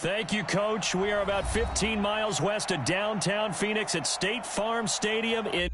Thank you, Coach. We are about 15 miles west of downtown Phoenix at State Farm Stadium in...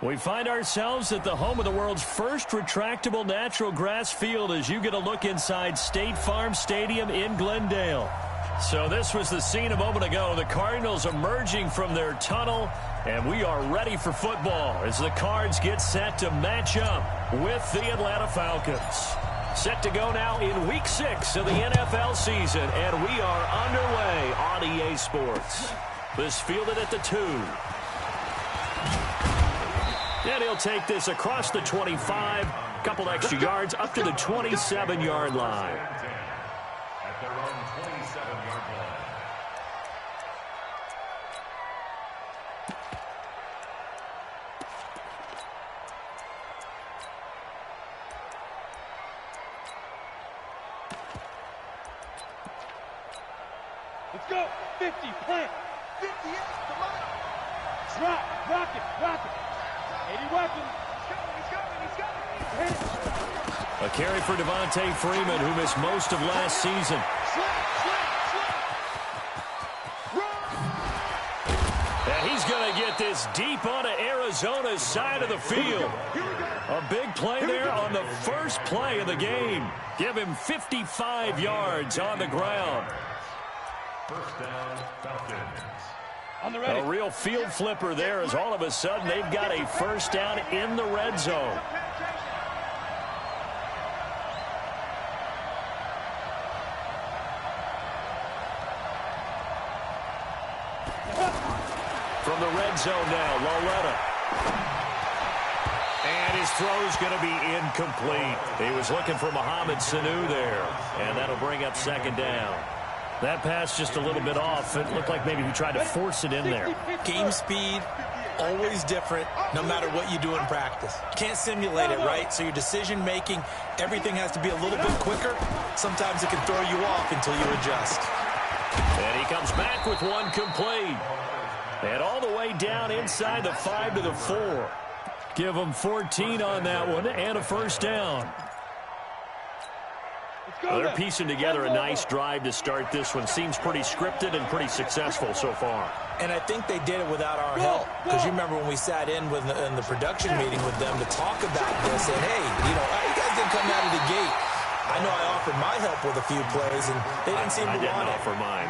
We find ourselves at the home of the world's first retractable natural grass field as you get a look inside State Farm Stadium in Glendale. So this was the scene a moment ago. The Cardinals emerging from their tunnel, and we are ready for football as the Cards get set to match up with the Atlanta Falcons. Set to go now in Week 6 of the NFL season, and we are underway on EA Sports. This fielded at the 2. And he'll take this across the 25, a couple extra yards up to the 27-yard line. At their own 27-yard line. Let's go. 50, plant. 58, come on. Drop, rock it. 80 weapons. He's coming. A carry for Devontae Freeman, who missed most of last season. And he's going to get this deep onto Arizona's side of the field. A big play there on the first play of the game. Give him 55 yards on the ground. First down, Falcons. On the ready. A real field flipper there as all of a sudden they've got a first down in the red zone. From the red zone now, Loletta. And his throw's going to be incomplete. He was looking for Mohamed Sanu there, and that'll bring up second down. That pass just a little bit off. It looked like maybe he tried to force it in there. Game speed, always different, no matter what you do in practice. You can't simulate it, right? So your decision-making, everything has to be a little bit quicker. Sometimes it can throw you off until you adjust. And he comes back with one complete. And all the way down inside the 5 to the 4. Give him 14 on that one and a first down. They're piecing together a nice drive to start this one. Seems pretty scripted and pretty successful so far. And I think they did it without our help. Because you remember when we sat in the production meeting with them to talk about this, and hey, you guys didn't come out of the gate. I know I offered my help with a few plays, and they didn't seem to want it. I didn't offer mine.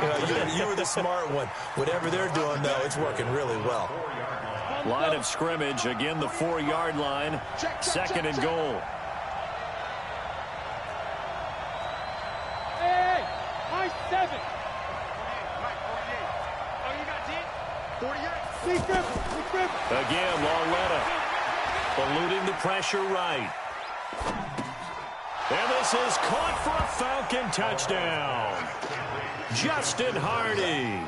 You were the smart one. Whatever they're doing, though, it's working really well. Line of scrimmage, again the 4-yard line. Second and goal. Hey, high 7. Mike, 48. Oh, you got 10? 48. Lee Griffin. Again, Loletta. Eluding the pressure right. And this is caught for a Falcon touchdown. Justin Hardy,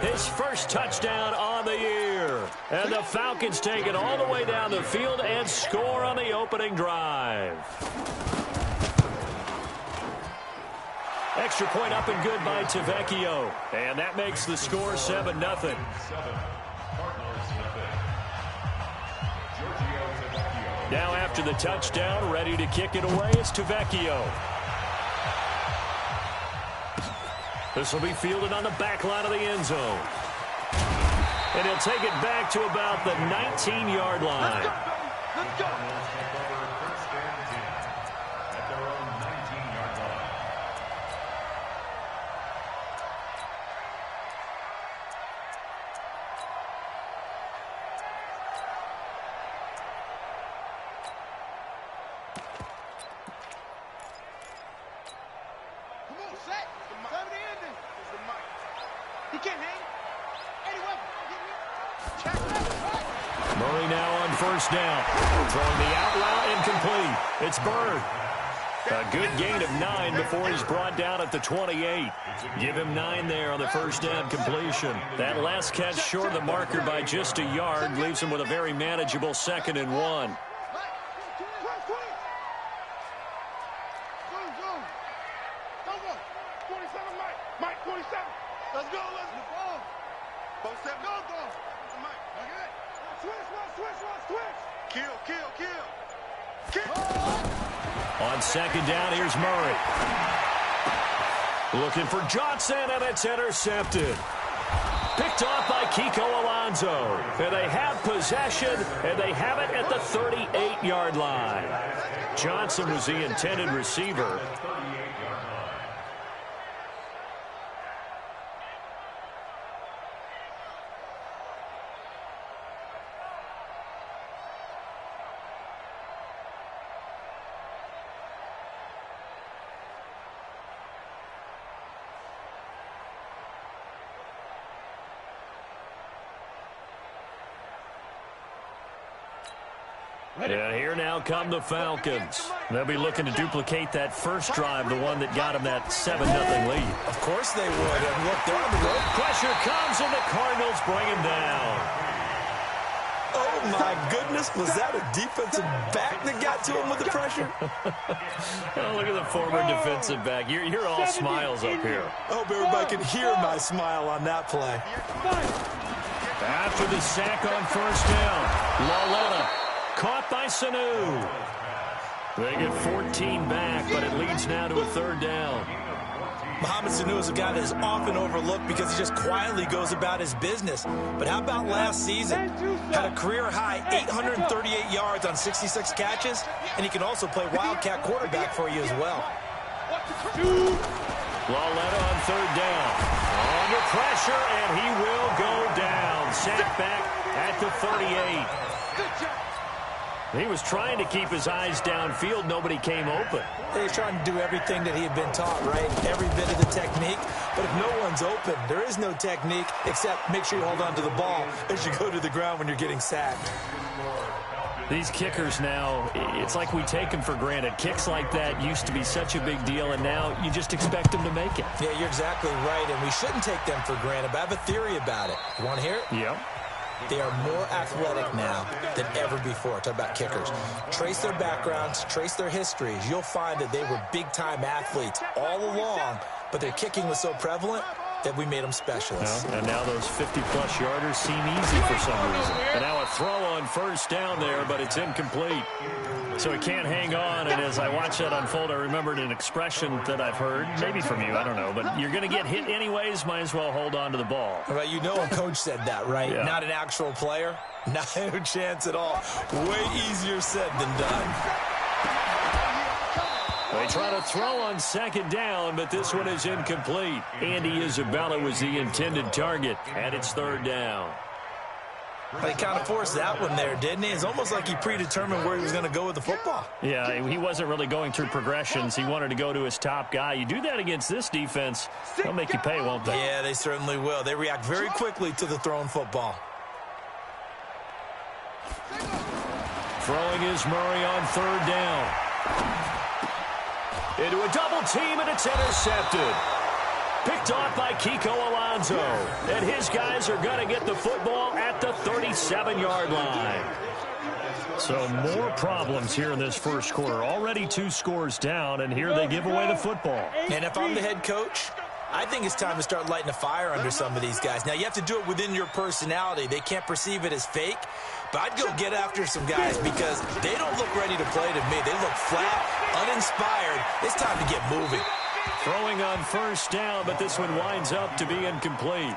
his first touchdown on the year. And the Falcons take it all the way down the field and score on the opening drive. Extra point up and good by Tavecchio. And that makes the score 7-0. Now after the touchdown, ready to kick it away, it's Tavecchio. This will be fielded on the back line of the end zone. And he'll take it back to about the 19-yard line. Let's go. Murray now on first down. Throwing the out route incomplete. It's Bird. A good gain of 9 before he's brought down at the 28. Give him 9 there on the first down completion. That last catch short of the marker by just a yard leaves him with a very manageable 2nd and 1. On second down, here's Murray. Looking for Johnson, and it's intercepted. Picked off by Kiko Alonso. And they have possession, and they have it at the 38-yard line. Johnson was the intended receiver. And here now come the Falcons. They'll be looking to duplicate that first drive, the one that got them that 7-0 lead. Of course they would. And look, they're on the road. Pressure comes, and the Cardinals bring him down. Oh, my goodness. Was that a defensive back that got to him with the pressure? Oh, look at the former defensive back. You're all smiles up here. I hope everybody can hear my smile on that play. After the sack on first down, Lauletta caught by Sanu. They get 14 back, but it leads now to a third down. Mohamed Sanu is a guy that is often overlooked because he just quietly goes about his business. But how about last season? Had a career-high 838 yards on 66 catches, and he can also play wildcat quarterback for you as well. Lauletta on third down. Under pressure, and he will go down. Sacked back at the 38. He was trying to keep his eyes downfield. Nobody came open. He was trying to do everything that he had been taught, right? Every bit of the technique. But if no one's open, there is no technique except make sure you hold on to the ball as you go to the ground when you're getting sacked. These kickers now, it's like we take them for granted. Kicks like that used to be such a big deal, and now you just expect them to make it. Yeah, you're exactly right, and we shouldn't take them for granted. But I have a theory about it. You want to hear it? Yep. They are more athletic now than ever before. Talk about kickers. Trace their backgrounds, trace their histories. You'll find that they were big-time athletes all along, but their kicking was so prevalent that we made them specialists. Well, and now those 50-plus yarders seem easy for some reason. And now a throw on first down there, but it's incomplete. So he can't hang on, and as I watch that unfold, I remembered an expression that I've heard, maybe from you, I don't know, but you're going to get hit anyways, might as well hold on to the ball. Well, you know a coach said that, right? Yeah. Not an actual player. Not a chance at all. Way easier said than done. They try to throw on second down, but this one is incomplete. Andy Isabella was the intended target, and it's third down. He kind of forced that one there, didn't he? It's almost like he predetermined where he was going to go with the football. Yeah, he wasn't really going through progressions. He wanted to go to his top guy. You do that against this defense, they'll make you pay, won't they? Yeah, they certainly will. They react very quickly to the thrown football. Throwing is Murray on third down. Into a double team, and it's intercepted. Picked off by Kiko Alonso. And his guys are going to get the football at the 37-yard line. So more problems here in this first quarter. Already 2 scores down, and here they give away the football. And if I'm the head coach, I think it's time to start lighting a fire under some of these guys. Now, you have to do it within your personality. They can't perceive it as fake. But I'd go get after some guys because they don't look ready to play to me. They look flat, uninspired. It's time to get moving. Throwing on first down, but this one winds up to be incomplete.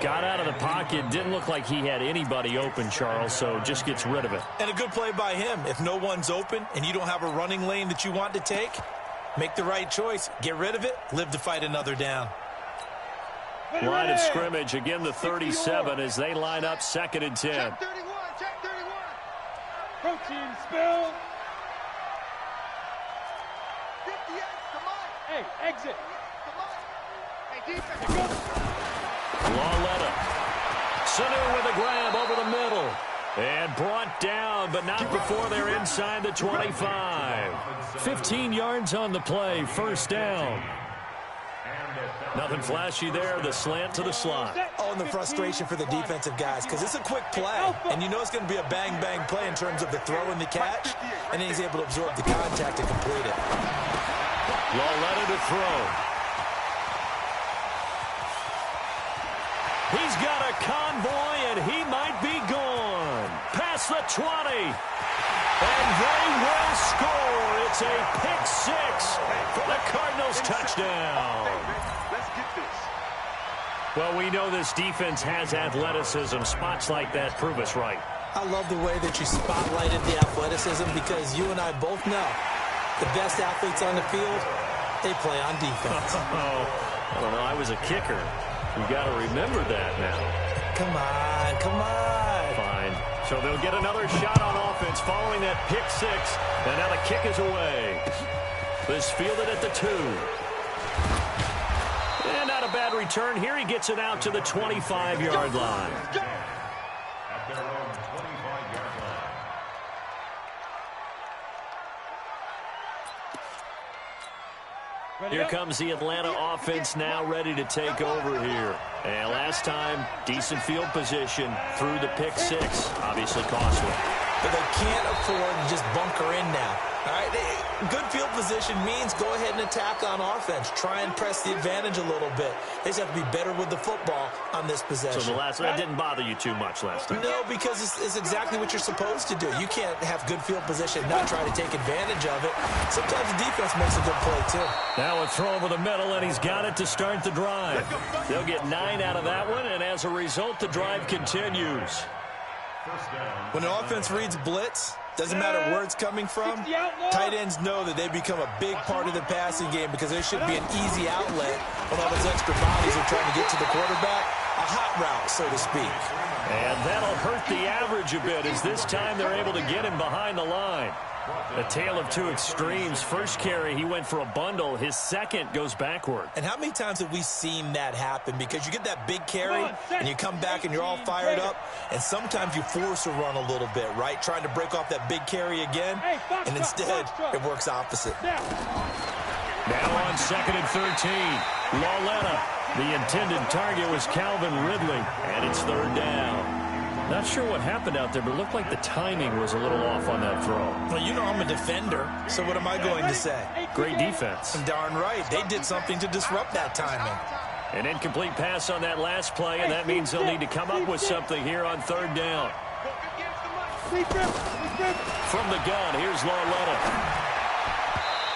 Got out of the pocket. Didn't look like he had anybody open, Charles, so just gets rid of it. And a good play by him. If no one's open and you don't have a running lane that you want to take, make the right choice. Get rid of it. Live to fight another down. Line of scrimmage, again the 37 as they line up 2nd and 10. Check 31, check 31. Protein spill. 58, come on. Hey, exit. Come on. Hey, defense, go. Lauletta. Sanu with a grab over the middle. And brought down, but not before they're inside the 25. 15 yards on the play, first down. Nothing flashy there, the slant to the slot. Oh, and the frustration for the defensive guys, because it's a quick play, and you know it's going to be a bang-bang play in terms of the throw and the catch, and then he's able to absorb the contact to complete it. Lauletta to throw. He's got a convoy, and he might be gone. Past the 20. And they will score. It's a pick 6 for the Cardinals touchdown. Let's get this. Well, we know this defense has athleticism. Spots like that prove us right. I love the way that you spotlighted the athleticism because you and I both know the best athletes on the field, they play on defense. I don't know. I was a kicker. You got to remember that now. Come on, come on. Fine. So they'll get another shot on offense following that pick 6. And now the kick is away. This fielded at the 2. And not a bad return. Here he gets it out to the 25-yard line. At their own 25-yard line. Here comes the Atlanta offense now ready to take over here. And last time, decent field position through the pick six. Obviously costly. But they can't afford to just bunker in now. All right, good field position means go ahead and attack on offense. Try and press the advantage a little bit. They just have to be better with the football on this possession. So that didn't bother you too much last time? No, because it's exactly what you're supposed to do. You can't have good field position and not try to take advantage of it. Sometimes the defense makes a good play, too. Now a throw over the middle, and he's got it to start the drive. They'll get 9 out of that one, and as a result, the drive continues. When an offense reads blitz, doesn't matter where it's coming from, tight ends know that they become a big part of the passing game because there should be an easy outlet when all those extra bodies are trying to get to the quarterback. A hot route, so to speak. And that'll hurt the average a bit as this time they're able to get him behind the line. A tale of two extremes. First carry, he went for a bundle. His second goes backward. And how many times have we seen that happen? Because you get that big carry, and you come back and you're all fired up, and sometimes you force a run a little bit, right? Trying to break off that big carry again, and instead it works opposite. Now on 2nd and 13, Lauletta. The intended target was Calvin Ridley, and it's 3rd down. Not sure what happened out there, but it looked like the timing was a little off on that throw. Well, you know I'm a defender, so what am I going to say? Great defense. Darn right. They did something to disrupt that timing. An incomplete pass on that last play, and that means they'll need to come up with something here on 3rd down. From the gun, here's Lauletta.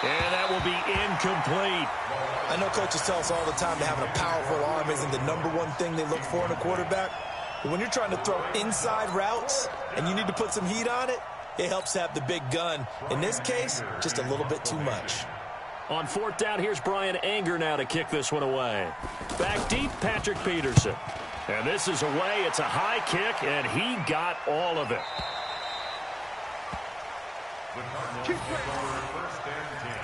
And that will be incomplete. I know coaches tell us all the time that having a powerful arm isn't the #1 thing they look for in a quarterback. But when you're trying to throw inside routes and you need to put some heat on it, it helps to have the big gun. In this case, just a little bit too much. On 4th down, here's Brian Anger now to kick this one away. Back deep, Patrick Peterson. And this is away. It's a high kick, and he got all of it. First and 10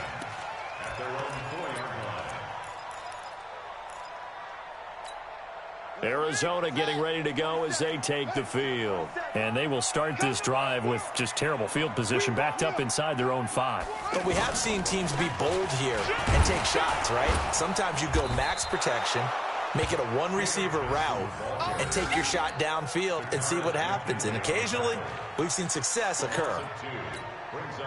at their own 4-yard line. Arizona getting ready to go as they take the field. And they will start this drive with just terrible field position, backed up inside their own 5. But we have seen teams be bold here and take shots, right? Sometimes you go max protection, make it a one-receiver route, and take your shot downfield and see what happens. And occasionally, we've seen success occur.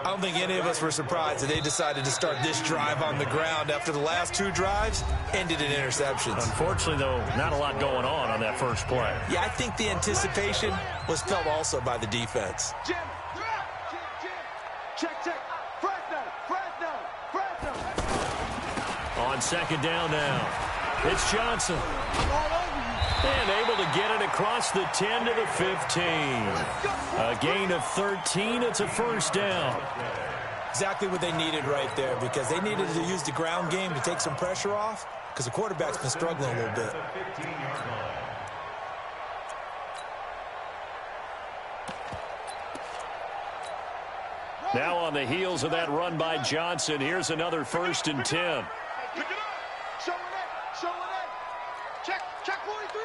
I don't think any of us were surprised that they decided to start this drive on the ground after the last 2 drives ended in interceptions. Unfortunately, though, not a lot going on that first play. Yeah, I think the anticipation was felt also by the defense. Jim. Check. Fresno. On 2nd down now, it's Johnson. I'm all over you. And able to get it across the 10 to the 15. A gain of 13. It's a 1st down. Exactly what they needed right there, because they needed to use the ground game to take some pressure off, because the quarterback's been struggling a little bit. Now on the heels of that run by Johnson, here's another 1st and 10. Pick it up. Show it. Check 43.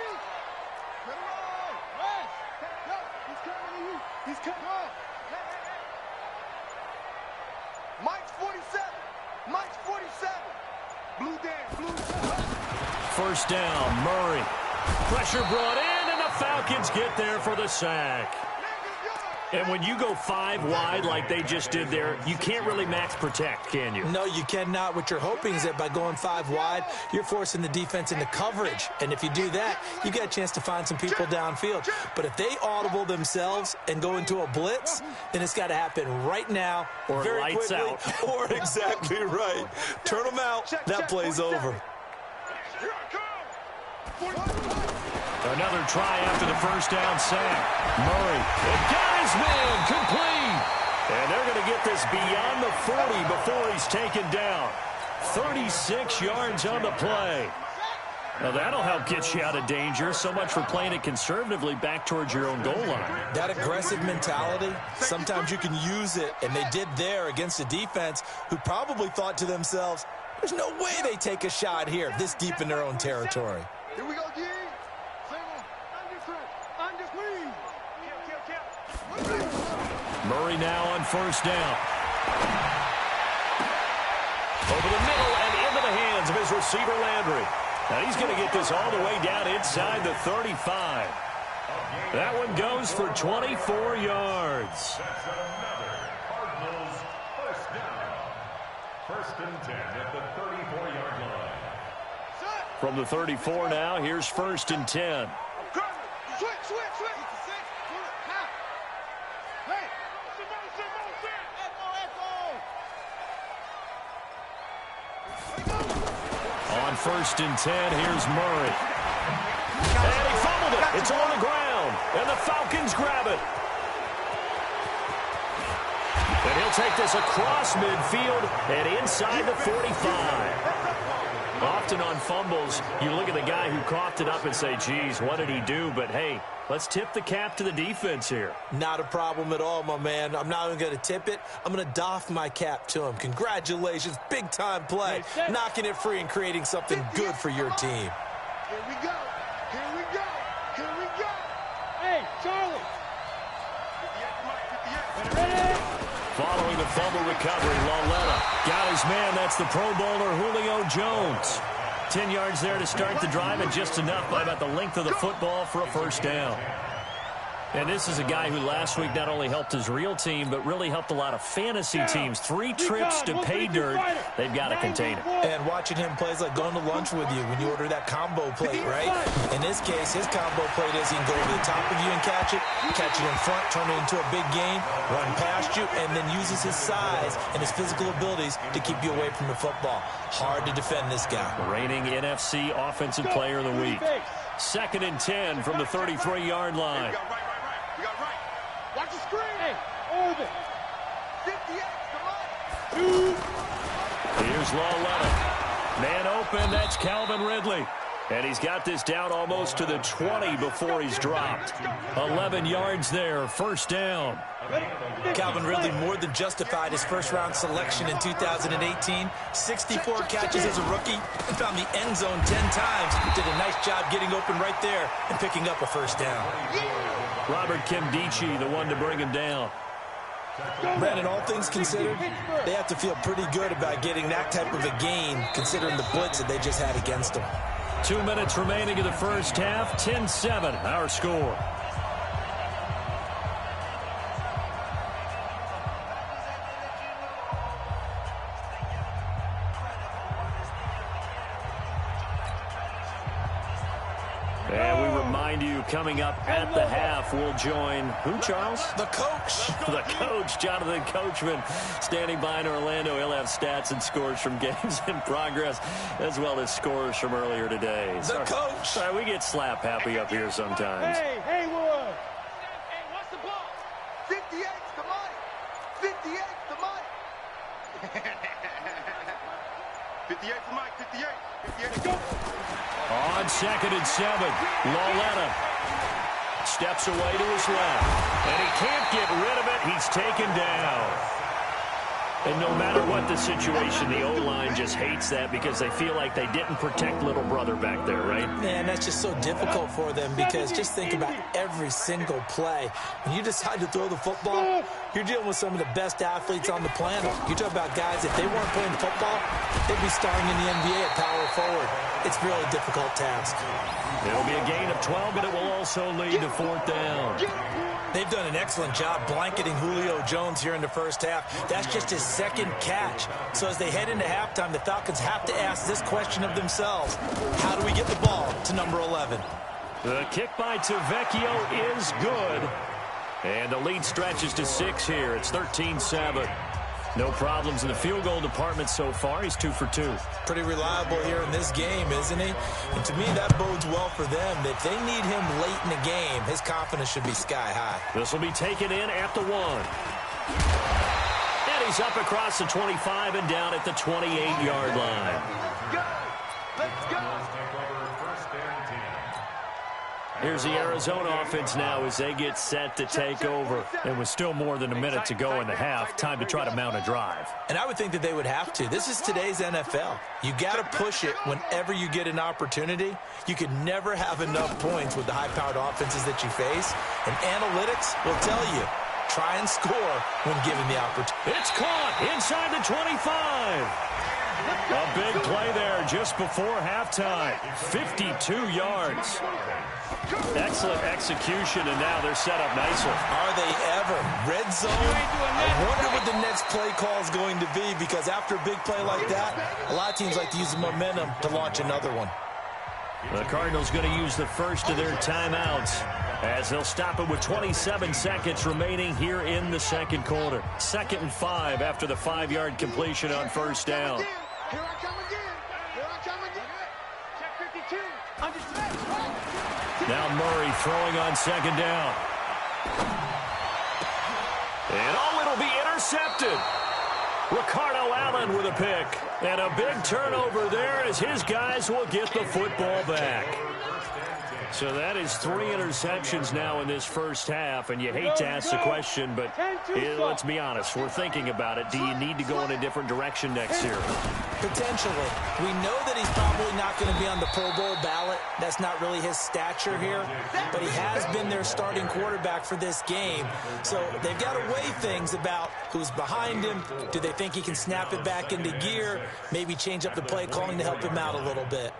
Let it roll. Yes. He's coming to you. He's coming on. Mike's 47. Blue down. 1st down, Murray. Pressure brought in, and the Falcons get there for the sack. And when you go 5 wide like they just did there, you can't really max protect, can you? No, you cannot. What you're hoping is that by going 5 wide, you're forcing the defense into coverage. And if you do that, you get a chance to find some people downfield. But if they audible themselves and go into a blitz, then it's got to happen right now, or very lights quickly, out. or exactly right. Turn them out. That play's over. Another try after the 1st down sack. Murray, it got his man complete. And they're going to get this beyond the 40 before he's taken down. 36 yards on the play. Now that'll help get you out of danger. So much for playing it conservatively back towards your own goal line. That aggressive mentality, sometimes you can use it, and they did there against a defense who probably thought to themselves, there's no way they take a shot here this deep in their own territory. Here we go, G. Murray now on 1st down. Over the middle and into the hands of his receiver, Landry. Now he's going to get this all the way down inside the 35. That one goes for 24 yards. That's another Cardinals first down. First and 10 at the 34-yard line. From the 34 now, here's first and 10. On first and 10, here's Murray. And he fumbled it. It's on the ground. And the Falcons grab it. And he'll take this across midfield and inside the 45. Often on fumbles, you look at the guy who coughed it up and say, geez, what did he do? But, hey, let's tip the cap to the defense here. Not a problem at all, my man. I'm not even going to tip it. I'm going to doff my cap to him. Congratulations. Big-time play. Knocking it free and creating something good for your team. Here we go. Here we go. Here we go. Hey, Charlie. 58, ready? Following the fumble recovery, Laletta got his man. That's the Pro Bowler Julio Jones. 10 yards there to start the drive, and just enough by about the length of the football for a first down. And this is a guy who last week not only helped his real team, but really helped a lot of fantasy teams. 3 trips to pay dirt. They've got to contain him. And watching him play is like going to lunch with you when you order that combo plate, right? In this case, his combo plate is he can go over the top of you and catch it in front, turn it into a big gain, run past you, and then uses his size and his physical abilities to keep you away from the football. Hard to defend this guy. Reigning NFC Offensive Player of the Week. Second and 10 from the 33-yard line. Watch the screen. Hey, over. 58, come on. Here's Laletta. Man open, that's Calvin Ridley. And he's got this down almost to the 20 before he's dropped. 11 yards there, first down. Calvin Ridley more than justified his first-round selection in 2018. 64 catches as a rookie and found the end zone 10 times. Did a nice job getting open right there and picking up a first down. Robert Kimdichie, the one to bring him down. Brandon, all things considered, they have to feel pretty good about getting that type of a gain, considering the blitz that they just had against them. 2 minutes remaining in the first half. 10-7, our score. And we remind you, coming up at the half, we'll join who, Charles? The coach. The coach, Jonathan Coachman, standing by in Orlando. He'll have stats and scores from games in progress, as well as scores from earlier today. The coach. Sorry, we get slap happy up here sometimes. Hey, Haywood. Hey, what's the ball? 58's the money. 58's the money. 58's the mic. 58. 58. Go. On second and 7, Laletta steps away to his left, and he can't get rid of it. He's taken down. And no matter what the situation, the O-line just hates that because they feel like they didn't protect little brother back there, right? Man, that's just so difficult for them because just think about every single play. When you decide to throw the football, you're dealing with some of the best athletes on the planet. You talk about guys, if they weren't playing football, they'd be starring in the NBA at power forward. It's a really difficult task. It'll be a gain of 12, but it will also lead to fourth down. They've done an excellent job blanketing Julio Jones here in the first half. That's just his second catch. So as they head into halftime, the Falcons have to ask this question of themselves. How do we get the ball to number 11? The kick by Tavecchio is good. And the lead stretches to 6 here. It's 13-7. No problems in the field goal department so far. He's 2 for 2. Pretty reliable here in this game, isn't he? And to me, that bodes well for them. If they need him late in the game, his confidence should be sky high. This will be taken in at the 1. And he's up across the 25 and down at the 28-yard line. Go. Let's go. Here's the Arizona offense now as they get set to take over. And with still more than a minute to go in the half, time to try to mount a drive. And I would think that they would have to. This is today's NFL. You got to push it whenever you get an opportunity. You can never have enough points with the high-powered offenses that you face. And analytics will tell you, try and score when given the opportunity. It's caught inside the 25. A big play there just before halftime. 52 yards. Excellent execution, and now they're set up nicely. Are they ever? Red zone? I wonder what the next play call is going to be, because after a big play like that, a lot of teams like to use the momentum to launch another one. The Cardinals going to use the first of their timeouts as they'll stop it with 27 seconds remaining here in the second quarter. 2nd and 5 after the 5-yard completion on first down. Here I come again. Here I come again. Check 52. Understand. Now Murray throwing on 2nd down. And it'll be intercepted. Ricardo Allen with a pick. And a big turnover there as his guys will get the football back. So that is 3 interceptions now in this first half, and you hate to ask the question, but let's be honest, we're thinking about it. Do you need to go in a different direction next year? Potentially. We know that he's probably not going to be on the Pro Bowl ballot. That's not really his stature here, but he has been their starting quarterback for this game. So they've got to weigh things about who's behind him. Do they think he can snap it back into gear? Maybe change up the play calling to help him out a little bit.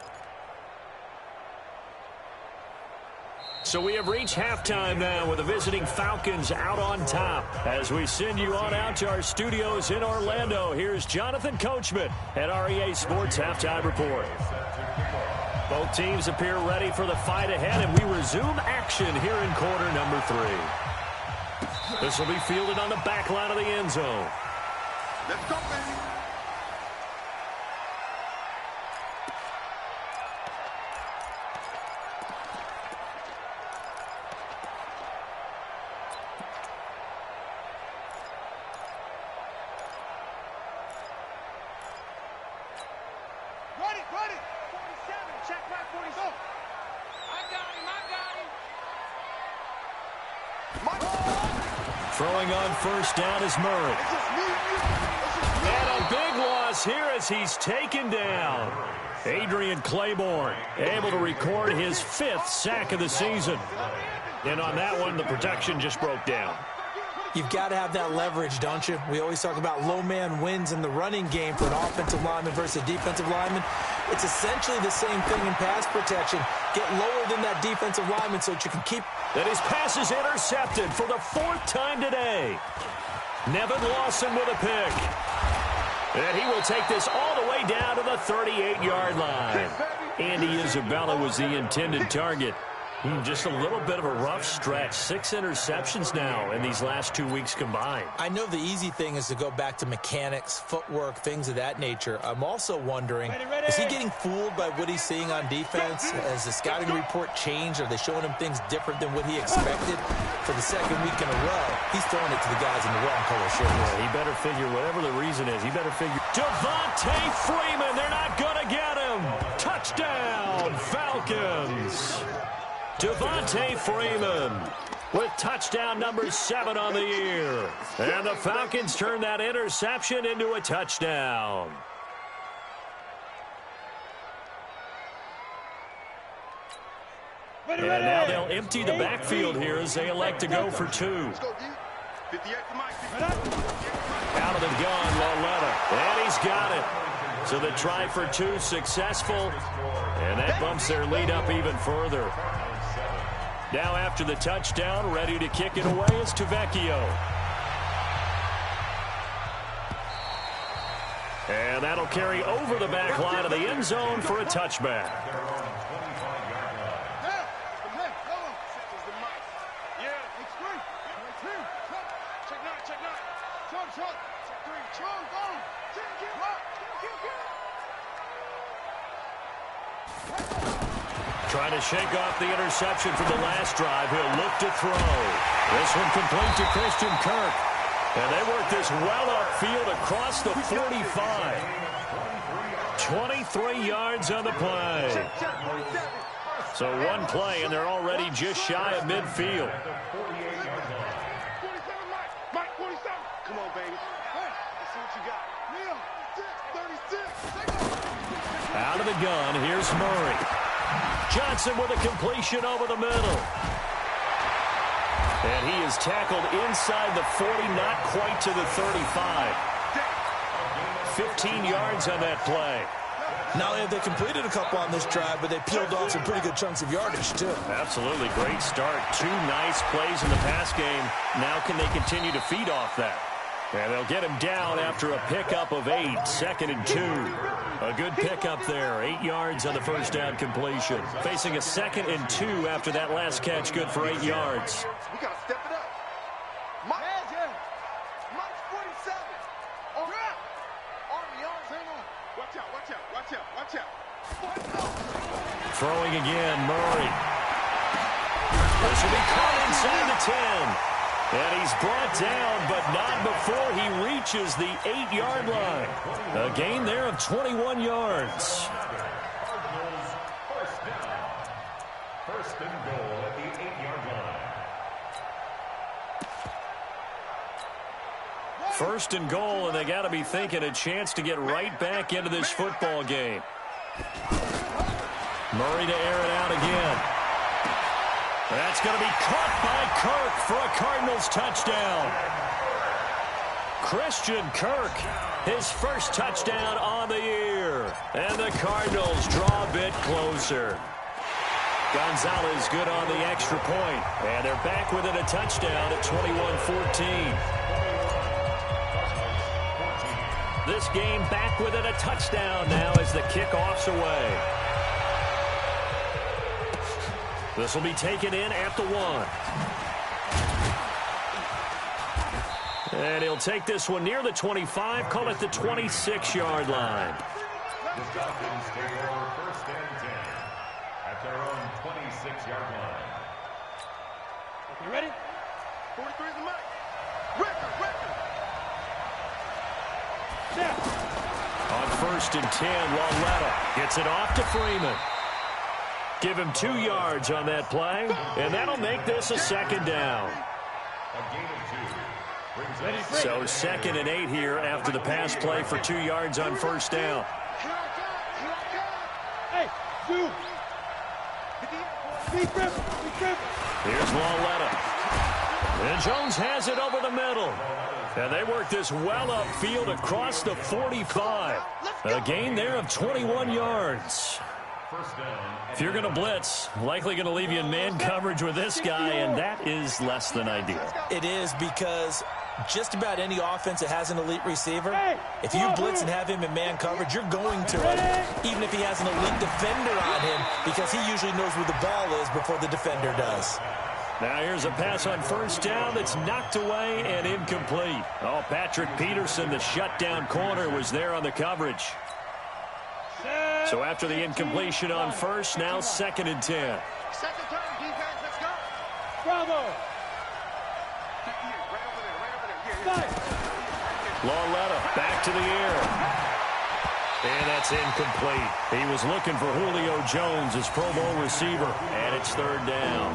So we have reached halftime now with the visiting Falcons out on top. As we send you on out to our studios in Orlando, here's Jonathan Coachman at REA Sports Halftime Report. Both teams appear ready for the fight ahead, and we resume action here in quarter number 3. This will be fielded on the back line of the end zone. Let's go, baby. Ready. 47. Check back 47. I got him. Throwing on first down is Murray. And a big loss here as he's taken down. Adrian Claiborne able to record his 5th sack of the season. And on that one, the protection just broke down. You've got to have that leverage, don't you? We always talk about low man wins in the running game for an offensive lineman versus a defensive lineman. It's essentially the same thing in pass protection. Get lower than that defensive lineman so that you can keep. And his pass is intercepted for the 4th time today. Nevin Lawson with a pick. And he will take this all the way down to the 38-yard line. Andy Isabella was the intended target. Just a little bit of a rough stretch. 6 interceptions now in these last 2 weeks combined. I know the easy thing is to go back to mechanics, footwork, things of that nature. I'm also wondering, is he getting fooled by what he's seeing on defense? Has the scouting report changed? Are they showing him things different than what he expected? For the 2nd week in a row, he's throwing it to the guys in the wrong color shirts. Yeah, he better figure, whatever the reason is, he better figure. Devontae Freeman, they're not going to get him. Touchdown, Falcons. Devontae Freeman with touchdown number 7 on the year. And the Falcons turn that interception into a touchdown. And now they'll empty the backfield here as they elect to go for 2. Out of the gun, Loletta. And he's got it. So the try for 2 successful. And that bumps their lead up even further. Now after the touchdown, ready to kick it away is Tavecchio. And that'll carry over the back line of the end zone for a touchback. Trying to shake off the interception from the last drive. He'll look to throw. This one complete to Christian Kirk. And they work this well upfield across the 45. 23 yards on the play. So one play, and they're already just shy of midfield. Come on, baby. Let's see what you got. Neil, 36. Out of the gun, here's Murray. Johnson with a completion over the middle. And he is tackled inside the 40, not quite to the 35. 15 yards on that play. Not only have they completed a couple on this drive, but they peeled off some pretty good chunks of yardage, too. Absolutely great start. 2 nice plays in the pass game. Now can they continue to feed off that? And they'll get him down after a pickup of 8, 2nd and 2. A good pickup there, 8 yards on the first down completion. Facing a 2nd and 2 after that last catch, good for 8 yards. We got to step it up. Mike's 47. All right. Army arms, hang on. Watch out, watch out, watch out, watch out. Throwing again, Murray. This will be caught inside the 10. And he's brought down, but not before he reaches the 8-yard line. A gain there of 21 yards. First down. First and goal at the 8-yard line. First and goal, and they got to be thinking a chance to get right back into this football game. Murray to air it out again. That's going to be caught by Kirk for a Cardinals touchdown. Christian Kirk, his first touchdown on the year. And the Cardinals draw a bit closer. Gonzalez good on the extra point. And they're back within a touchdown at 21-14. This game back within a touchdown now as the kickoff's away. This will be taken in at the 1. And he'll take this one near the 25, call it the 26-yard line. The Falcons take over first and 10 at their own 26-yard line. You ready? 43 is the mic. Record. On first and 10, Lauletta gets it off to Freeman. Give him 2 yards on that play, and that'll make this a 2nd down. A gain of 2. So 2nd and 8 here after the pass play for 2 yards on first down. Hey, you. Here's Lauletta. And Jones has it over the middle. And they work this well upfield across the 45. A gain there of 21 yards. If you're going to blitz, likely going to leave you in man coverage with this guy, and that is less than ideal. It is, because just about any offense that has an elite receiver, if you blitz and have him in man coverage, you're going to him, even if he has an elite defender on him, because he usually knows where the ball is before the defender does. Now here's a pass on first down that's knocked away and incomplete. Oh, Patrick Peterson, the shutdown corner, was there on the coverage. So after the incompletion on first, now 2nd and 10. Second turn, defense, let's go. Bravo. Right over there. Lauletta back to the air. And that's incomplete. He was looking for Julio Jones, his Pro Bowl receiver, and it's 3rd down.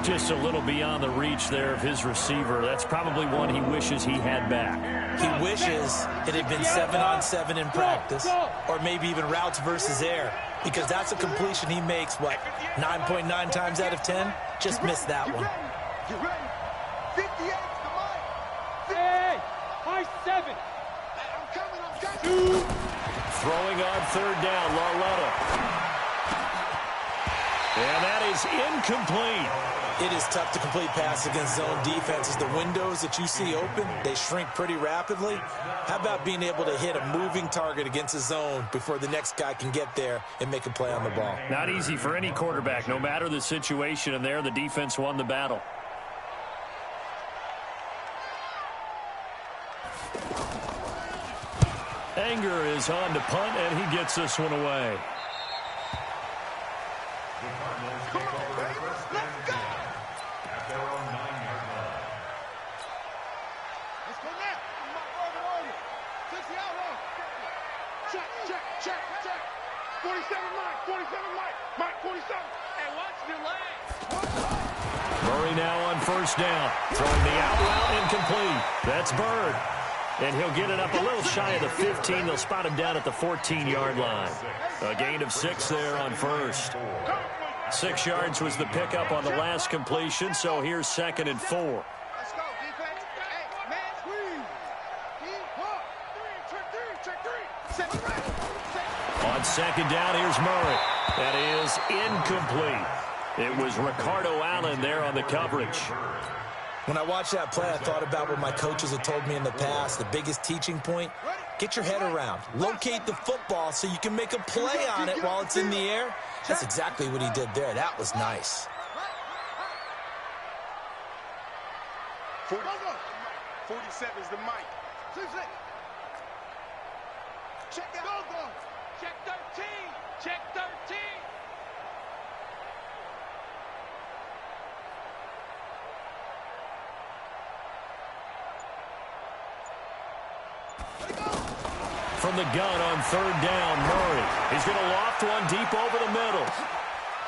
Just a little beyond the reach there of his receiver. That's probably one he wishes he had back. He wishes it had been 7-on-7 in practice, or maybe even routes versus air, because that's a completion he makes, 9.9 times out of 10? Just missed that one. You ready? 58 to Mike. Hey, high 7. I'm coming. Throwing on 3rd down, Lauletta. And that is incomplete. It is tough to complete pass against zone defenses. The windows that you see open, they shrink pretty rapidly. How about being able to hit a moving target against a zone before the next guy can get there and make a play on the ball? Not easy for any quarterback, no matter the situation, and there the defense won the battle. Anger is on to punt, and he gets this one away. Check. 47 Mike, 47. And watch the leg. Murray now on first down. Throwing the out route incomplete. That's Bird. And he'll get it up a little shy of the 15. They'll spot him down at the 14-yard line. A gain of 6 there on first. 6 yards was the pickup on the last completion, so here's 2nd and 4. Let's go, defense. Hey, man, squeeze. Check 3. On second down, here's Murray. That is incomplete. It was Ricardo Allen there on the coverage. When I watched that play, I thought about what my coaches had told me in the past. The biggest teaching point, get your head around. Locate the football so you can make a play on it while it's in the air. That's exactly what he did there. That was nice. 47 is the mic. Check out. Go. Check 13. Check 13. From the gun on third down, Murray. He's going to loft one deep over the middle.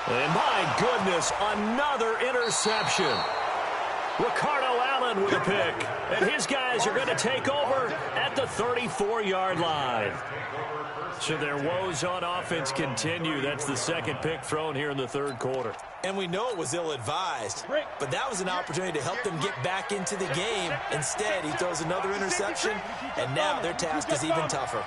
And my goodness, another interception. Ricardo Allen with a pick. And his guys are going to take over at the 34-yard line. So their woes on offense continue. That's the second pick thrown here in the third quarter. And we know it was ill-advised, but that was an opportunity to help them get back into the game. Instead, he throws another interception, and now their task is even tougher.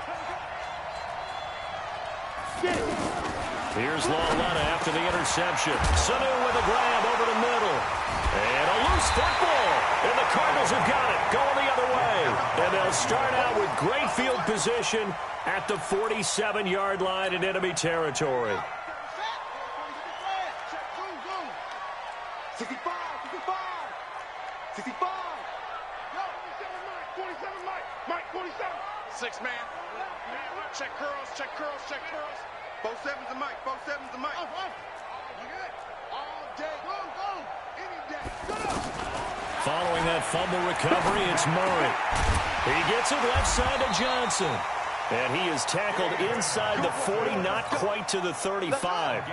Here's Lauletta after the interception. Sanu with a grab over the middle. And a loose football. And the Cardinals have got it, going the other way. And they'll start out with great field position at the 47-yard line in enemy territory. 65. 47, Mike. 47. 6 man. Check curls. Both sevens and Mike. All day. Go. Any day. Following that fumble recovery, it's Murray. He gets it left side to Johnson. And he is tackled inside the 40, not quite to the 35.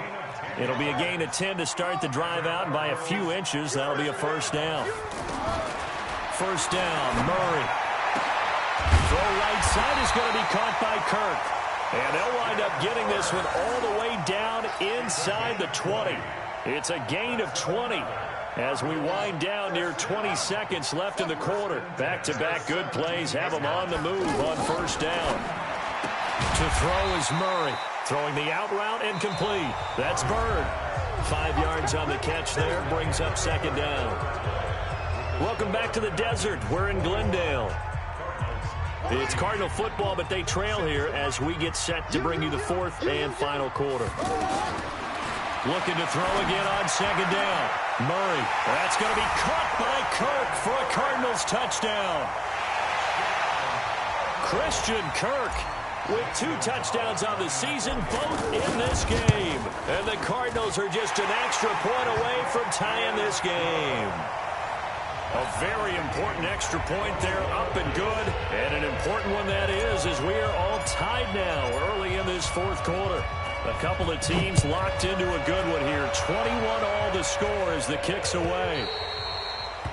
It'll be a gain of 10 to start the drive out, and by a few inches, that'll be a first down. First down, Murray. Throw right side is going to be caught by Kirk. And they'll wind up getting this one all the way down inside the 20. It's a gain of 20 as we wind down near 20 seconds left in the quarter. Back-to-back good plays have them on the move on first down. To throw is Murray. Throwing the out route and complete. That's Bird. 5 yards on the catch there. Brings up second down. Welcome back to the desert. We're in Glendale. It's Cardinal football, but they trail here as we get set to bring you the fourth and final quarter. Looking to throw again on second down. Murray. That's going to be caught by Kirk for a Cardinals touchdown. Christian Kirk with 2 touchdowns on the season, both in this game. And the Cardinals are just an extra point away from tying this game. A very important extra point there, up and good. And an important one that is, as we are all tied now early in this fourth quarter. A couple of teams locked into a good one here. 21-all the score as the kick's away.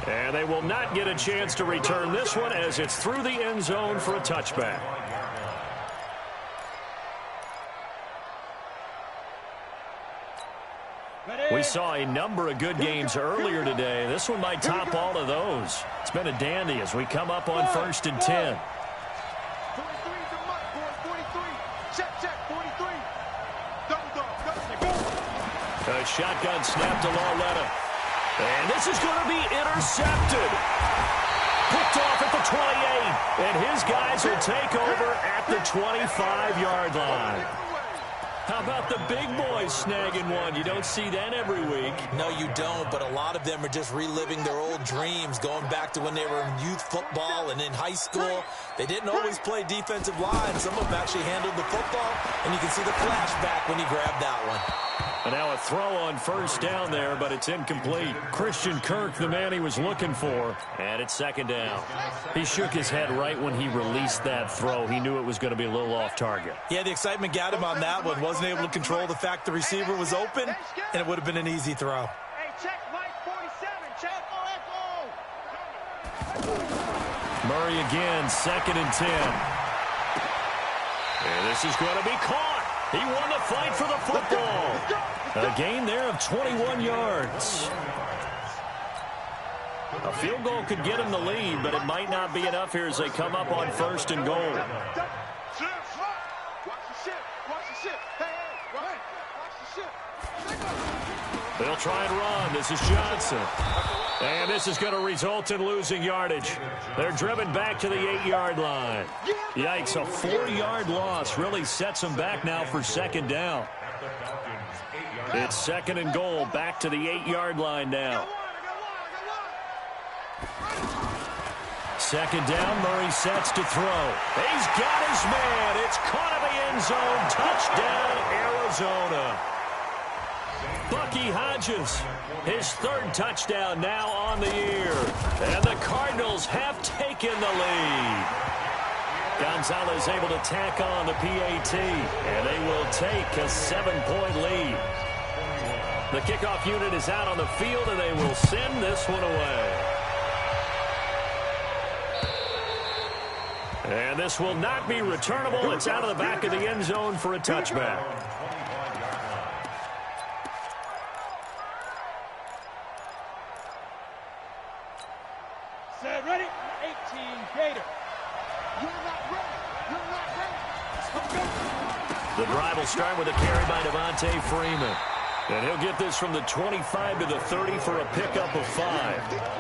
And they will not get a chance to return this one as it's through the end zone for a touchback. We saw a number of good games earlier today. This one might top all of those. It's been a dandy as we come up on 1st and 10. 43. Check. 43. A shotgun snap to Lauletta. And this is going to be intercepted. Picked off at the 28. And his guys will take over at the 25-yard line. How about the big boys snagging one? You don't see that every week. No, you don't, but a lot of them are just reliving their old dreams, going back to when they were in youth football and in high school. They didn't always play defensive line. Some of them actually handled the football, and you can see the flashback when he grabbed that one. And now a throw on first down there, but it's incomplete. Christian Kirk, the man he was looking for, and it's second down. He shook his head right when he released that throw. He knew it was going to be a little off target. Yeah, the excitement got him on that one. Wasn't able to control the fact the receiver was open, and it would have been an easy throw. Hey, check Mike 47. Check. Murray again, 2nd and 10. And this is going to be caught. He won the fight for the football. A gain there of 21 yards. A field goal could get him the lead, but it might not be enough here as they come up on 1st and goal. Watch the shit. Watch the ship. Hey, watch the ship. They'll try and run. This is Johnson. And this is going to result in losing yardage. They're driven back to the 8-yard line. Yikes, a 4-yard loss really sets them back now for second down. It's second and goal, back to the 8-yard line now. Second down, Murray sets to throw. He's got his man. It's caught in the end zone. Touchdown, Arizona. Bucky Hodges, his third touchdown now on the year. And the Cardinals have taken the lead. Gonzalez able to tack on the PAT, and they will take a 7-point lead. The kickoff unit is out on the field, and they will send this one away. And this will not be returnable. It's out of the back of the end zone for a touchback. Set, ready? 18, Gator. You're not ready. You're not ready. The drive will start with a carry by Devontae Freeman. And he'll get this from the 25 to the 30 for a pickup of 5.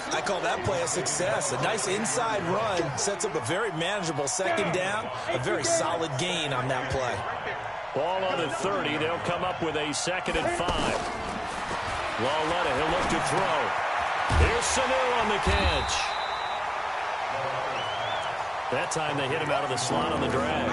I call that play a success. A nice inside run sets up a very manageable second down. A very solid gain on that play. Ball on the 30. They'll come up with a 2nd and 5. Lauletta, he'll look to throw. Here's Sanu on the catch. That time they hit him out of the slot on the drag.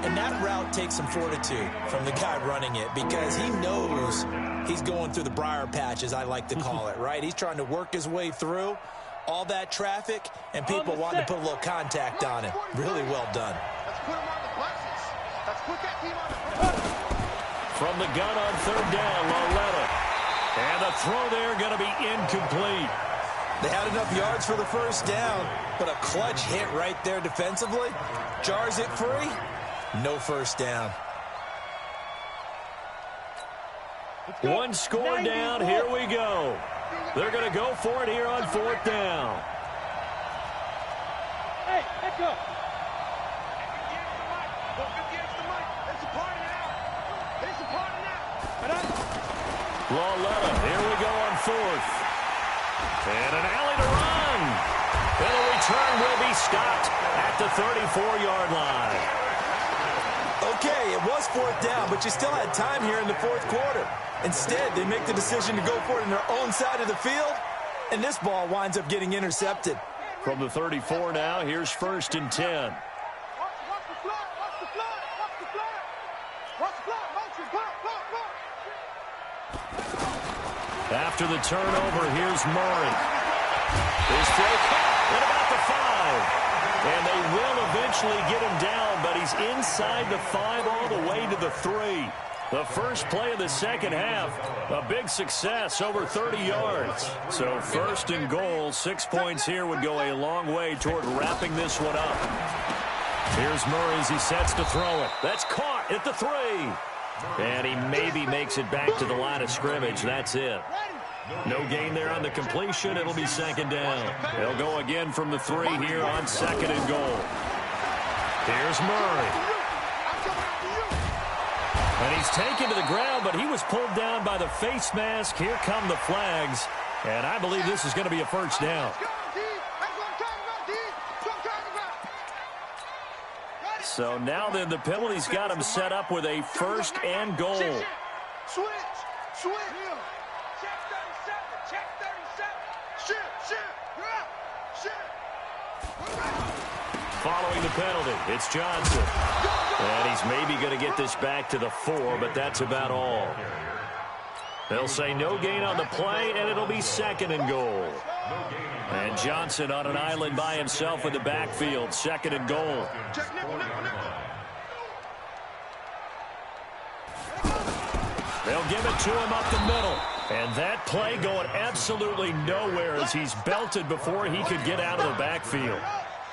And that route takes some fortitude from the guy running it because he knows he's going through the briar patch, as I like to call it, right? He's trying to work his way through all that traffic and people wanting to put a little contact on him. Really well done. Let's put him on the buses. Let's put that team on the From the gun on third down, Lauletta. And the throw there going to be incomplete. They had enough yards for the first down, but a clutch hit right there defensively. Jars it free. No first down. One score down. Here we go. They're going to go for it here on fourth down. Hey, let's go. Lauletta, here we go on fourth. And an alley to run. And the return will be stopped at the 34-yard line. Okay, it was fourth down, but you still had time here in the fourth quarter. Instead, they make the decision to go for it in their own side of the field, and this ball winds up getting intercepted. From the 34 now, here's 1st and 10. Watch the flag. Watch the flag. Watch the flag. Watch the flag. Motion. Block. After the turnover, here's Murray. His throw caught at about the 5. And they will eventually get him down, but he's inside the 5 all the way to the 3. The first play of the second half, a big success, over 30 yards. So 1st and goal, 6 points here would go a long way toward wrapping this one up. Here's Murray as he sets to throw it. That's caught at the 3. And he maybe makes it back to the line of scrimmage. That's it. No gain there on the completion. It'll be second down. They'll go again from the 3 here on 2nd and goal. Here's Murray. And he's taken to the ground, but he was pulled down by the face mask. Here come the flags. And I believe this is going to be a first down. So now then the penalty's got him set up with a 1st and goal. Switch. Check 37. Shit. Following the penalty, it's Johnson. And he's maybe going to get this back to the 4, but that's about all. They'll say no gain on the play, and it'll be 2nd and goal. And Johnson on an island by himself in the backfield, 2nd and goal. They'll give it to him up the middle. And that play going absolutely nowhere as he's belted before he could get out of the backfield.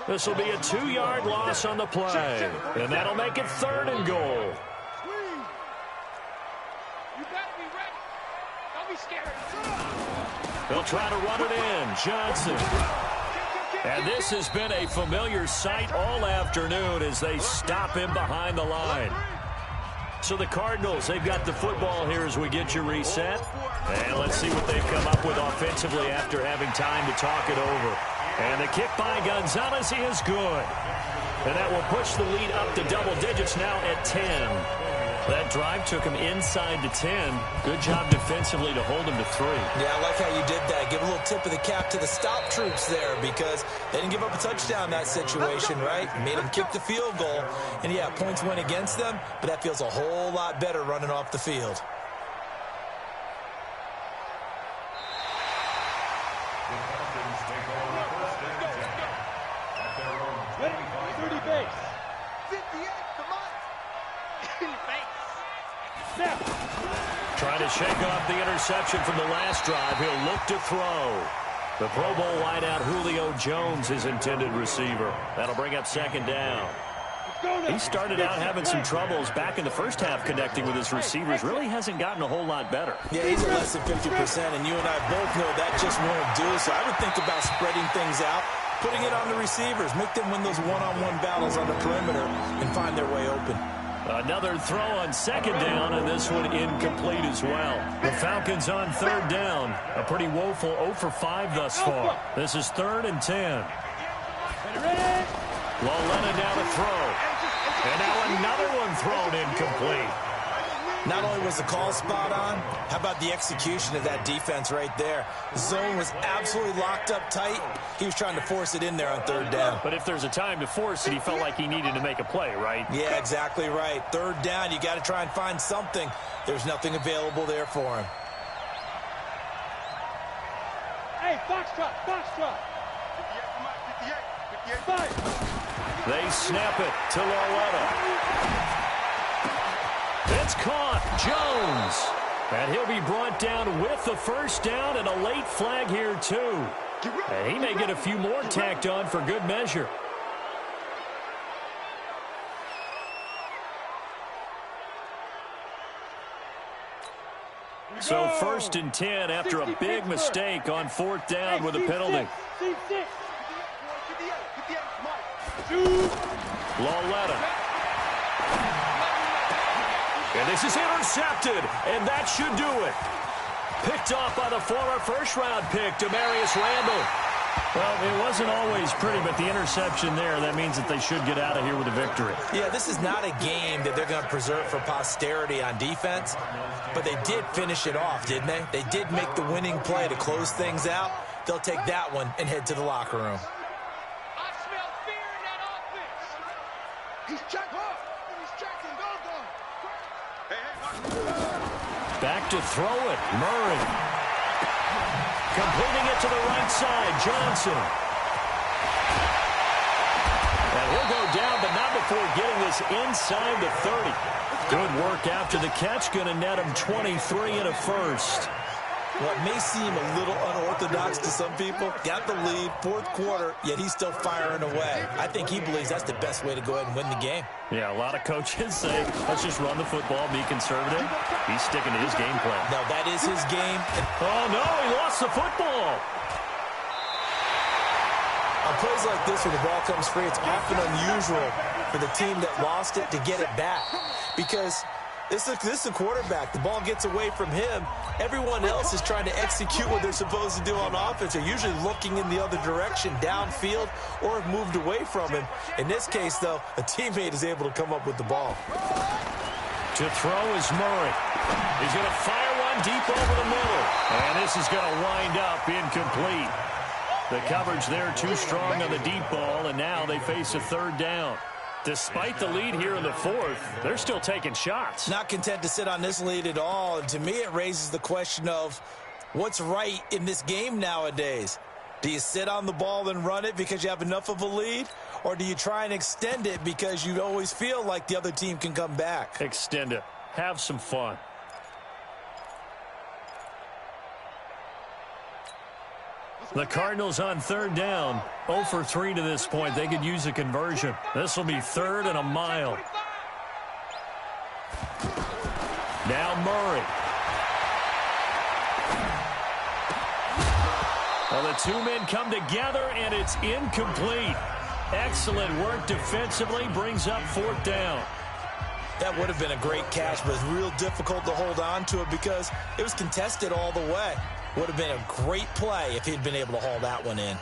This will be a 2-yard loss on the play. And that'll make it 3rd and goal. You better be ready. Don't be scared. They'll try to run it in. Johnson. And this has been a familiar sight all afternoon as they stop him behind the line. So the Cardinals, they've got the football here as we get you reset. And let's see what they've come up with offensively after having time to talk it over. And the kick by Gonzalez is good. And that will push the lead up to double digits now at 10. That drive took him inside to 10. Good job defensively to hold him to 3. Yeah, I like how you did that. Give a little tip of the cap to the stop troops there because they didn't give up a touchdown in that situation, right? Made them kick the field goal. And, yeah, points went against them, but that feels a whole lot better running off the field. Trying to shake off the interception from the last drive. He'll look to throw. The Pro Bowl wideout Julio Jones, his intended receiver. That'll bring up second down. He started out having some troubles back in the first half connecting with his receivers. Really hasn't gotten a whole lot better. Yeah, he's at less than 50%, and you and I both know that just won't do. So I would think about spreading things out, putting it on the receivers, make them win those one-on-one battles on the perimeter and find their way open. Another throw on second down, and this one incomplete as well. The Falcons on third down. A pretty woeful 0 for 5 thus far. This is 3rd and 10. Loletta down to throw. And now another one thrown incomplete. Not only was the call spot on, how about the execution of that defense right there? The zone was absolutely locked up tight. He was trying to force it in there on third down. But if there's a time to force it, he felt like he needed to make a play, right? Yeah, exactly right. Third down, you got to try and find something. There's nothing available there for him. Hey, Foxtrot, Foxtrot. 58. They snap it to Loletta. It's caught. Jones. And he'll be brought down with the first down and a late flag here, too. And he may get a few more tacked on for good measure. So 1st and 10 after a big mistake on 4th down with a penalty. Loletta. And this is intercepted, and that should do it. Picked off by the former first-round pick, Demarius Randall. Well, it wasn't always pretty, but the interception there, that means that they should get out of here with a victory. Yeah, this is not a game that they're going to preserve for posterity on defense, but they did finish it off, didn't they? They did make the winning play to close things out. They'll take that one and head to the locker room. I smell fear in that offense. He's checked up. He's checking. Go. Back to throw it. Murray. Completing it to the right side. Johnson. And he'll go down, but not before getting this inside the 30. Good work after the catch. Going to net him 23 and a first. What may seem a little unorthodox to some people, got the lead, 4th quarter, yet he's still firing away. I think he believes that's the best way to go ahead and win the game. Yeah, a lot of coaches say, let's just run the football, be conservative. He's sticking to his game plan. No, that is his game. Oh, no, he lost the football. On plays like this where the ball comes free, it's often unusual for the team that lost it to get it back. Because this is a quarterback. The ball gets away from him. Everyone else is trying to execute what they're supposed to do on offense. They're usually looking in the other direction, downfield, or have moved away from him. In this case, though, a teammate is able to come up with the ball. To throw is Murray. He's going to fire one deep over the middle. And this is going to wind up incomplete. The coverage there too strong on the deep ball, and now they face a 3rd down. Despite the lead here in the 4th, they're still taking shots. Not content to sit on this lead at all. And to me, it raises the question of what's right in this game nowadays. Do you sit on the ball and run it because you have enough of a lead? Or do you try and extend it because you always feel like the other team can come back? Extend it. Have some fun. The Cardinals on 3rd down. 0 for 3 to this point. They could use a conversion. This will be 3rd and a mile. Now Murray. Well, the two men come together, and it's incomplete. Excellent work defensively. Brings up 4th down. That would have been a great catch, but it's real difficult to hold on to it because it was contested all the way. Would have been a great play if he'd been able to haul that one in.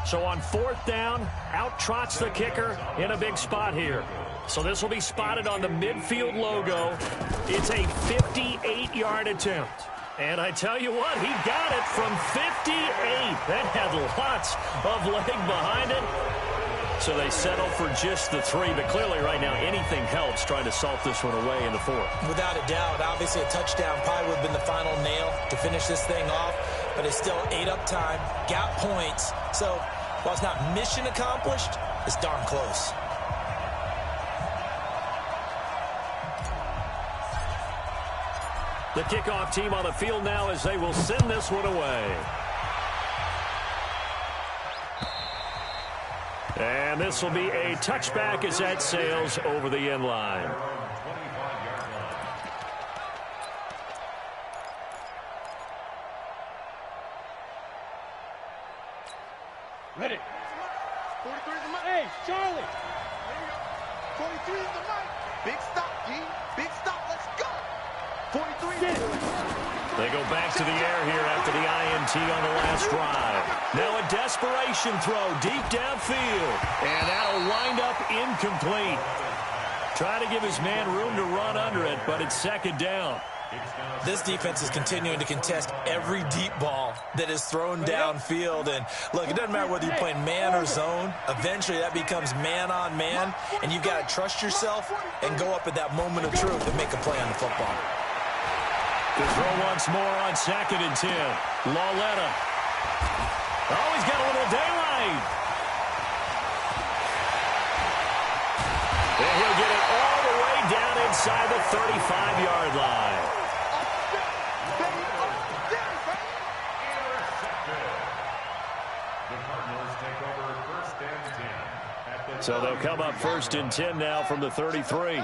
So on 4th down, out trots the kicker in a big spot here. So this will be spotted on the midfield logo. It's a 58-yard attempt. And I tell you what, he got it from 58. That had lots of leg behind it. So they settle for just the 3. But clearly right now, anything helps trying to salt this one away in the 4th. Without a doubt, obviously a touchdown probably would have been the final nail to finish this thing off. But it's still ate up time, got points. So while it's not mission accomplished, it's darn close. The kickoff team on the field now as they will send this one away. And this will be a touchback as that sails over the end line. Ready. 43 is the mic. Hey, Charlie. There you go. 43 is the mic. Big stop, G. Big stop. Let's go. 43. They go back to the air here after the INT on the last drive. Now a desperation throw deep downfield. And that'll wind up incomplete. Trying to give his man room to run under it, but it's 2nd down. This defense is continuing to contest every deep ball that is thrown downfield. And look, it doesn't matter whether you're playing man or zone. Eventually that becomes man on man. And you've got to trust yourself and go up at that moment of truth and make a play on the football. The throw once more on 2nd and 10. Lauletta. Oh, he's got a little daylight. And he'll get it all the way down inside the 35-yard line. So they'll come up 1st and 10 now from the 33.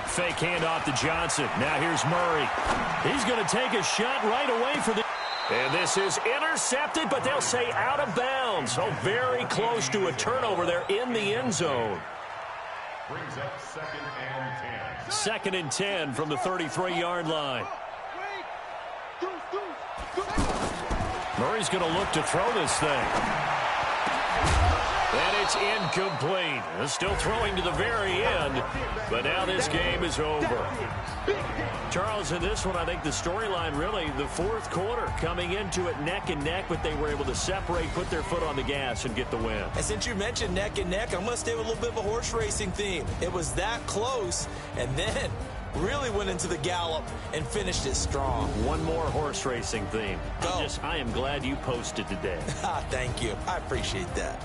Fake handoff to Johnson. Now here's Murray. He's going to take a shot right away for the... And this is intercepted, but they'll say out of bounds. So very close to a turnover there in the end zone. Brings up 2nd and 10. 2nd and 10 from the 33-yard line. Murray's going to look to throw this thing. And it's incomplete. Still throwing to the very end, but now this game is over. Charles, in this one, I think the storyline really, the 4th quarter, coming into it neck and neck, but they were able to separate, put their foot on the gas, and get the win. And since you mentioned neck and neck, I'm going to stay with a little bit of a horse racing theme. It was that close, and then really went into the gallop and finished it strong. One more horse racing theme. I am glad you posted today. Thank you. I appreciate that.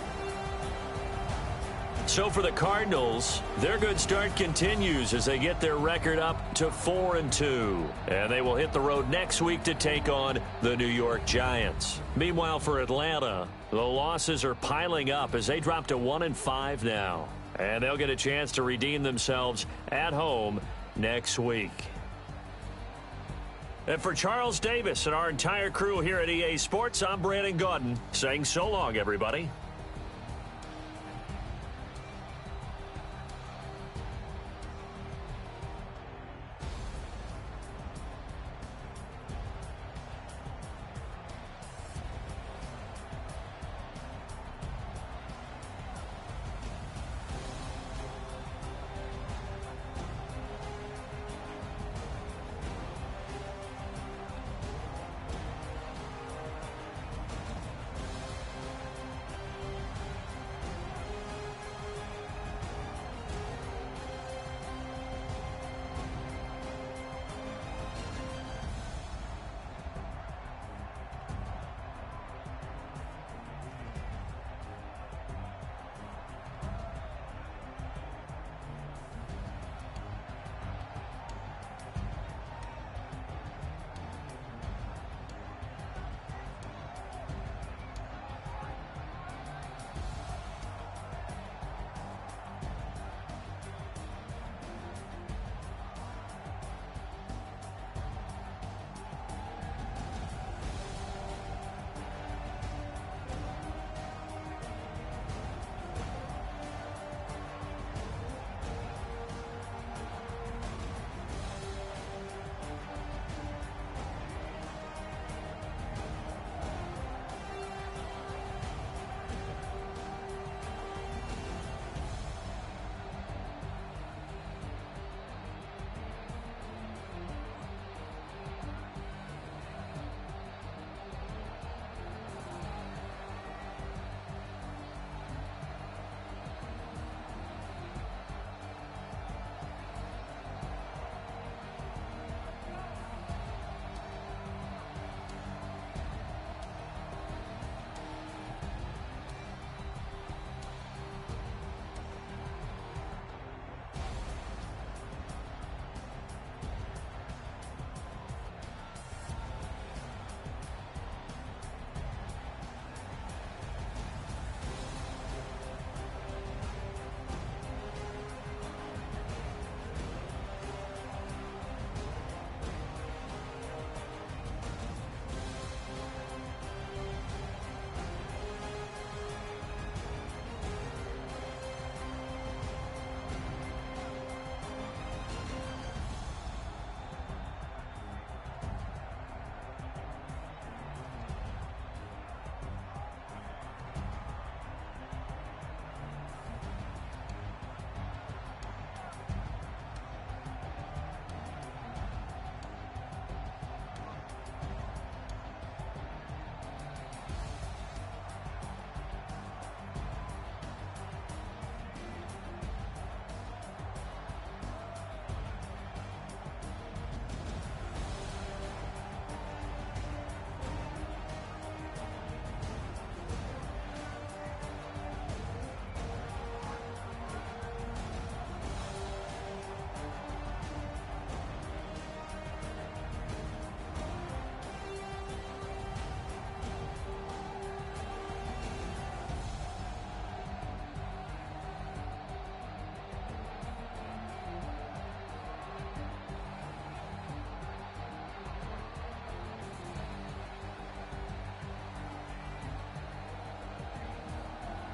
So for the Cardinals, their good start continues as they get their record up to 4-2. And they will hit the road next week to take on the New York Giants. Meanwhile, for Atlanta, the losses are piling up as they drop to 1-5 now. And they'll get a chance to redeem themselves at home next week. And for Charles Davis and our entire crew here at EA Sports, I'm Brandon Gaudin saying so long, everybody.